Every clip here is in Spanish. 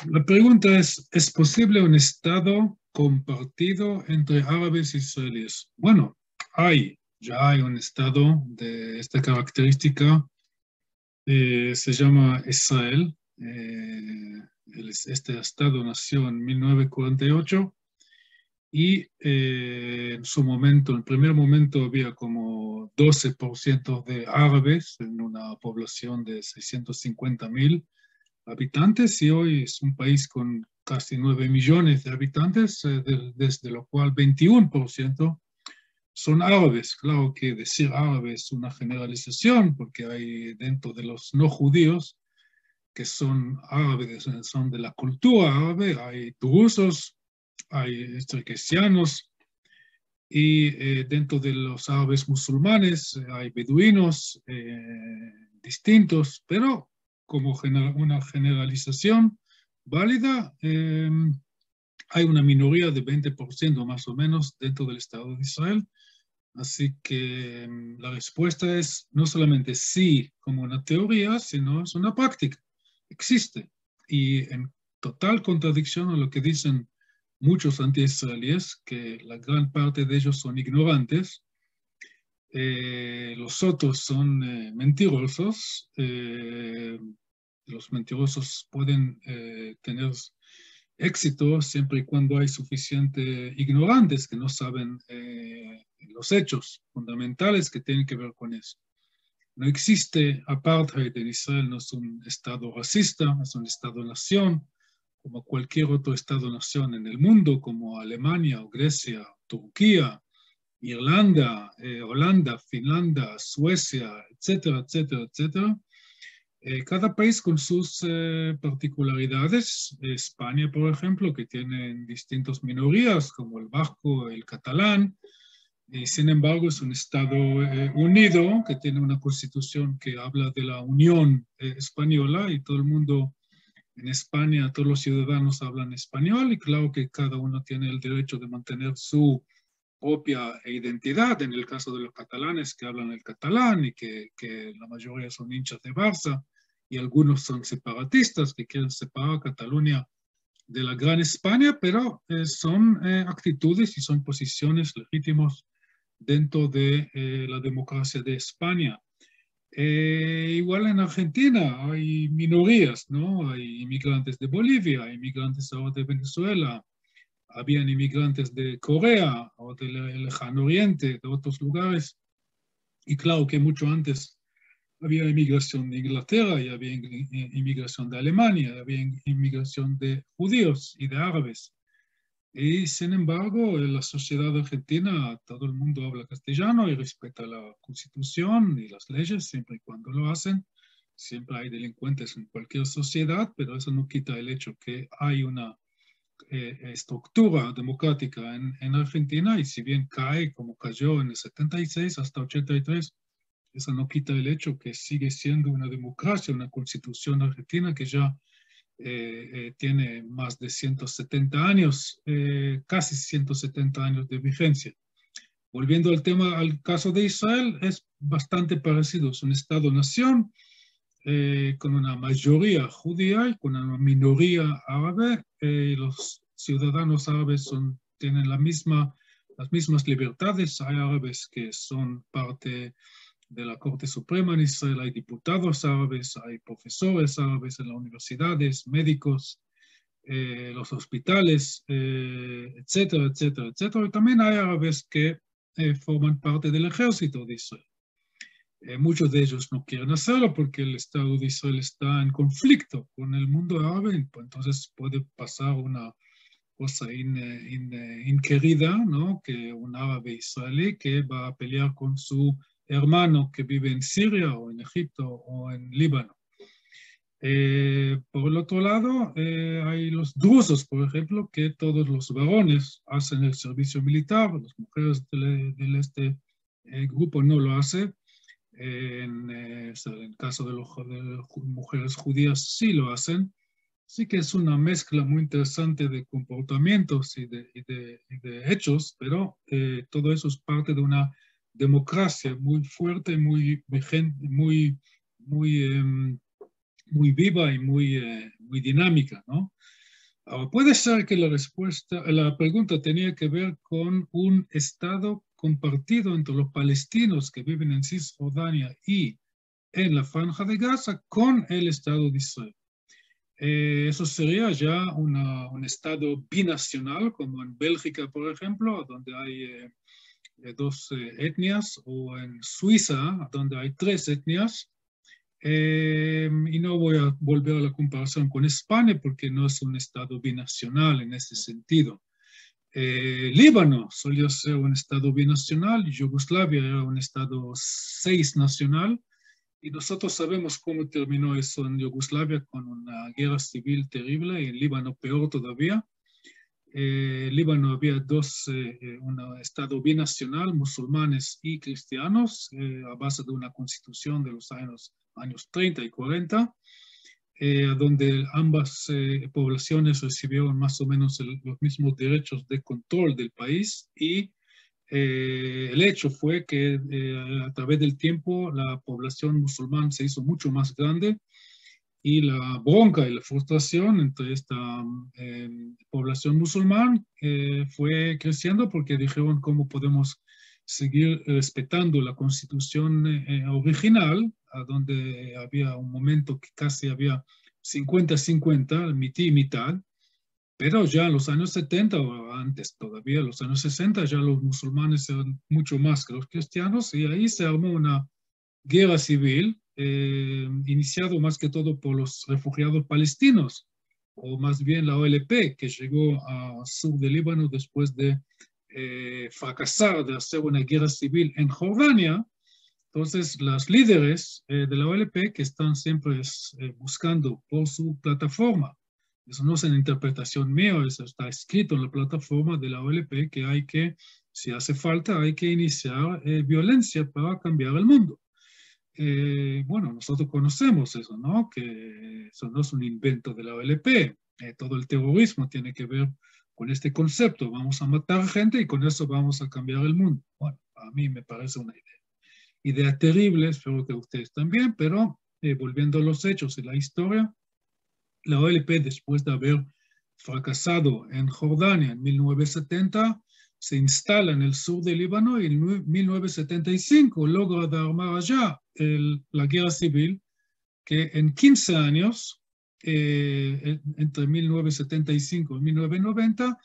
La pregunta ¿es posible un Estado compartido entre árabes e israelíes? Bueno, ya hay un Estado de esta característica, se llama Israel. Este Estado nació en 1948 y en su momento, en el primer momento, había como 12% de árabes en una población de 650.000 habitantes y hoy es un país con casi 9 millones de habitantes, desde lo cual 21% son árabes. Claro que decir árabe es una generalización porque hay dentro de los no judíos que son árabes, son de la cultura árabe, hay drusos, hay cristianos y dentro de los árabes musulmanes hay beduinos distintos, pero como una generalización válida, hay una minoría de 20% más o menos dentro del Estado de Israel. Así que la respuesta es no solamente sí como una teoría, sino es una práctica. Existe. Y en total contradicción a lo que dicen muchos anti-israelíes, que la gran parte de ellos son ignorantes, los otros son mentirosos. Los mentirosos pueden tener éxito siempre y cuando hay suficiente ignorantes que no saben los hechos fundamentales que tienen que ver con eso. No existe apartheid en Israel, no es un Estado racista, es un Estado-nación, como cualquier otro Estado-nación en el mundo, como Alemania o Grecia, Turquía, Irlanda, Holanda, Finlandia, Suecia, etcétera, etcétera, etcétera. Cada país con sus particularidades. España, por ejemplo, que tiene distintas minorías, como el vasco, el catalán, y sin embargo es un Estado unido, que tiene una constitución que habla de la Unión Española, y todo el mundo en España, todos los ciudadanos hablan español, y claro que cada uno tiene el derecho de mantener su propia identidad. En el caso de los catalanes que hablan el catalán y que la mayoría son hinchas de Barça, y algunos son separatistas que quieren separar a Cataluña de la Gran España, pero son actitudes y son posiciones legítimas dentro de la democracia de España. Igual en Argentina hay minorías, ¿no? Hay inmigrantes de Bolivia, hay inmigrantes ahora de Venezuela, habían inmigrantes de Corea o del Lejano Oriente, de otros lugares. Y claro que mucho antes había inmigración de Inglaterra y había inmigración de Alemania, había inmigración de judíos y de árabes. Y sin embargo, en la sociedad argentina todo el mundo habla castellano y respeta la constitución y las leyes siempre y cuando lo hacen. Siempre hay delincuentes en cualquier sociedad, pero eso no quita el hecho que hay una estructura democrática en Argentina, y si bien cae como cayó en el 76 hasta 83, eso no quita el hecho que sigue siendo una democracia, una constitución argentina que ya tiene más de 170 años, casi 170 años de vigencia. Volviendo al tema, al caso de Israel, es bastante parecido. Es un Estado-nación con una mayoría judía y con una minoría árabe. Los ciudadanos árabes tienen las mismas libertades. Hay árabes que son parte de la Corte Suprema en Israel, hay diputados árabes, hay profesores árabes en las universidades, médicos, los hospitales, etcétera, etcétera, etcétera. Y también hay árabes que forman parte del ejército de Israel. Muchos de ellos no quieren hacerlo porque el Estado de Israel está en conflicto con el mundo árabe, entonces puede pasar una cosa inquerida, ¿no? Que un árabe israelí que va a pelear con su hermano que vive en Siria o en Egipto o en Líbano. Por el otro lado, hay los drusos, por ejemplo, que todos los varones hacen el servicio militar, las mujeres de este grupo no lo hacen. En el caso de las mujeres judías sí lo hacen. Sí que es una mezcla muy interesante de comportamientos y de hechos, pero todo eso es parte de una democracia muy fuerte, muy vigente, muy viva y muy muy dinámica, ¿no? Ahora, puede ser que la pregunta tenía que ver con un Estado compartido entre los palestinos que viven en Cisjordania y en la Franja de Gaza con el Estado de Israel. Eso sería ya un Estado binacional, como en Bélgica, por ejemplo, donde hay dos etnias, o en Suiza, donde hay tres etnias. Y no voy a volver a la comparación con España porque no es un Estado binacional en ese sentido. Líbano solía ser un Estado binacional y Yugoslavia era un Estado seis-nacional. Y nosotros sabemos cómo terminó eso en Yugoslavia con una guerra civil terrible y en Líbano peor todavía. En Líbano había un Estado binacional, musulmanes y cristianos, a base de una constitución de los años 30 y 40, donde ambas poblaciones recibieron más o menos los mismos derechos de control del país y el hecho fue que a través del tiempo la población musulmana se hizo mucho más grande y la bronca y la frustración entre esta población musulmana fue creciendo porque dijeron cómo podemos seguir respetando la constitución original, a donde había un momento que casi había 50-50, mitad y mitad, pero ya en los años 70 o antes todavía, los años 60, ya los musulmanes eran mucho más que los cristianos y ahí se armó una guerra civil iniciado más que todo por los refugiados palestinos, o más bien la OLP, que llegó al sur de Líbano después de fracasar de hacer una guerra civil en Jordania. Entonces, los líderes de la OLP que están siempre buscando por su plataforma, eso no es una interpretación mía, eso está escrito en la plataforma de la OLP, que hay que, si hace falta, hay que iniciar violencia para cambiar el mundo. Bueno, nosotros conocemos eso, ¿no? Que eso no es un invento de la OLP. Todo el terrorismo tiene que ver con este concepto. Vamos a matar gente y con eso vamos a cambiar el mundo. Bueno, a mí me parece una idea terrible, espero que ustedes también, pero volviendo a los hechos y la historia, la OLP, después de haber fracasado en Jordania en 1970, se instala en el sur del Líbano y en 1975 logra armar allá la guerra civil que en 15 años, entre 1975 y 1990,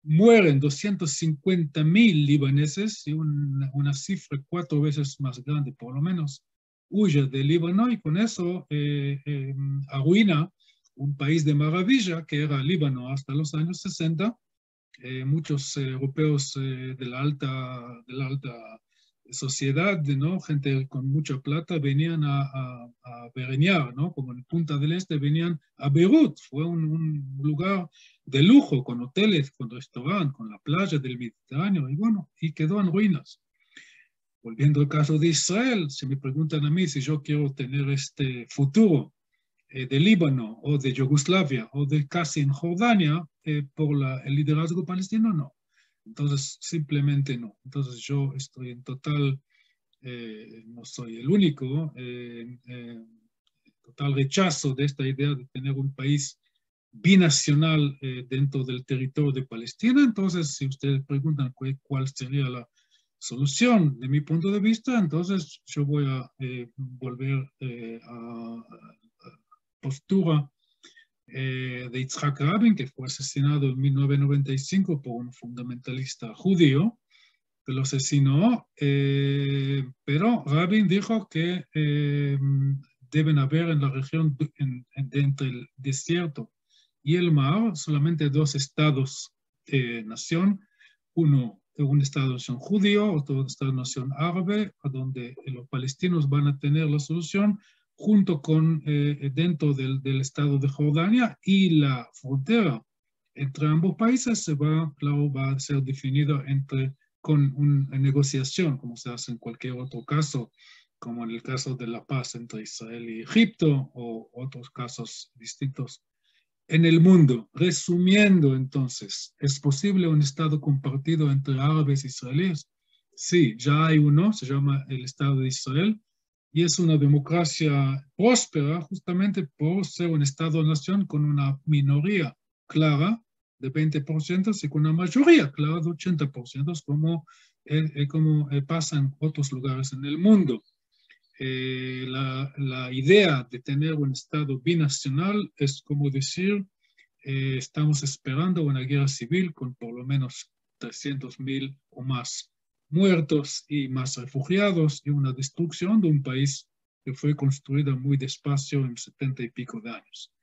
mueren 250.000 libaneses y una cifra 4 veces más grande, por lo menos, huye del Líbano y con eso arruina un país de maravilla que era Líbano hasta los años 60. Muchos europeos de la alta sociedad, ¿no? Gente con mucha plata, venían a veranear, ¿no? Como en Punta del Este, venían a Beirut. Fue un lugar de lujo, con hoteles, con restaurantes, con la playa del Mediterráneo, y bueno, y quedó en ruinas. Volviendo al caso de Israel, si me preguntan a mí si yo quiero tener este futuro de Líbano o de Yugoslavia o de casi en Jordania por el liderazgo palestino, no. Entonces, simplemente no. Entonces, yo estoy en total, no soy el único, total rechazo de esta idea de tener un país binacional dentro del territorio de Palestina. Entonces, si ustedes preguntan cuál sería la solución de mi punto de vista, entonces yo voy a volver a postura de Yitzhak Rabin, que fue asesinado en 1995 por un fundamentalista judío, que lo asesinó, pero Rabin dijo que deben haber en la región entre el desierto y el mar solamente dos estados-nación, un estado-nación judío, otro estado-nación árabe, donde los palestinos van a tener la solución junto con dentro del estado de Jordania, y la frontera entre ambos países va a ser definida con una negociación, como se hace en cualquier otro caso, como en el caso de la paz entre Israel y Egipto o otros casos distintos en el mundo. Resumiendo entonces, ¿es posible un estado compartido entre árabes e israelíes? Sí, ya hay uno, se llama el Estado de Israel, y es una democracia próspera justamente por ser un Estado-nación con una minoría clara de 20% y con una mayoría clara de 80%, como pasa en otros lugares en el mundo. La idea de tener un Estado binacional es como decir, estamos esperando una guerra civil con por lo menos 300.000 o más muertos y más refugiados y una destrucción de un país que fue construido muy despacio en 70 y pico de años.